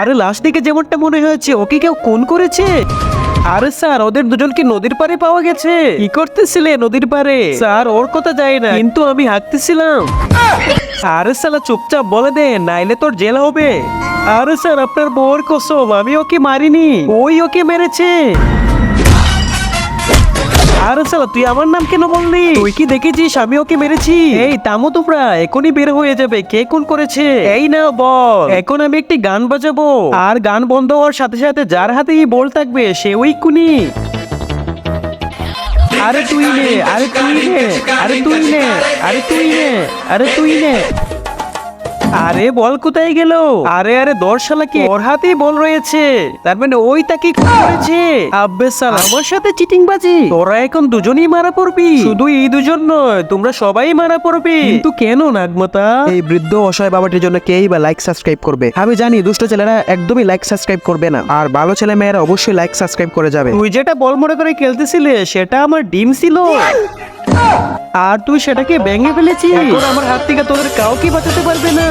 আরে লাশ দিকে যেমনটা মনে হয়েছে ওকে কেউ খুন করেছে। আরে স্যার ওদের দুজনকে নদীর পাড়ে পাওয়া গেছে। কি করতেছিলে নদীর পাড়ে? স্যার ওর কথা যায় না, কিন্তু আমি হাঁটতেছিলাম। আরে শালা চুপচাপ বলে দে, নাইলে তোর জেল হবে। আরে স্যার আপনার বউর কসম, আমি ওকে মারিনি, ওই ওকে মেরেছে। আরে শালা তুই আমার নাম কেন বললি? তুই কি দেখেছিস আমি ওকে মেরেছি? এই থামো তোমরা, এখনই বের হয়ে যাবে কে খুন করেছে। এই না বল। এখন আমি একটি গান বাজাবো, আর গান বন্ধ হওয়ার সাথে সাথে যার হাতে এই বল থাকবে সে ওই খুনি। আরে তুই নে, আরে তুই নে, আরে তুই নে, আরে তুই নে, আরে তুই নে। আরে বল কোথায় গেল? আরে আরে দর্শালাকে ওর হাতেই বল রয়েছে, তার মানে ওই তাকে খুন করেছে। আব্বে সালা আমার সাথে চিটিং বাজি। তোরা এখন দুজনেই মারা পড়বি। শুধু এই দুজন নয়, তোমরা সবাই মারা পড়বি। কিন্তু কেন নাগমাতা? এই বৃদ্ধ অসহায় বাবাটির জন্য কেই বা লাইক সাবস্ক্রাইব করবে? আমি জানি দুষ্ট ছেলেরা একদমই লাইক সাবস্ক্রাইব করবে না, আর ভালো ছেলে মেয়েরা অবশ্যই লাইক সাবস্ক্রাইব করে যাবে। তুই যেটা বল মনে করে খেলতেছিলে সেটা আমার ডিম ছিল, আর তুই সেটাকে ভেঙে ফেলেছিস। এখন আমার হাত থেকে তোদের কাউকে বাঁচাতে পারবে না।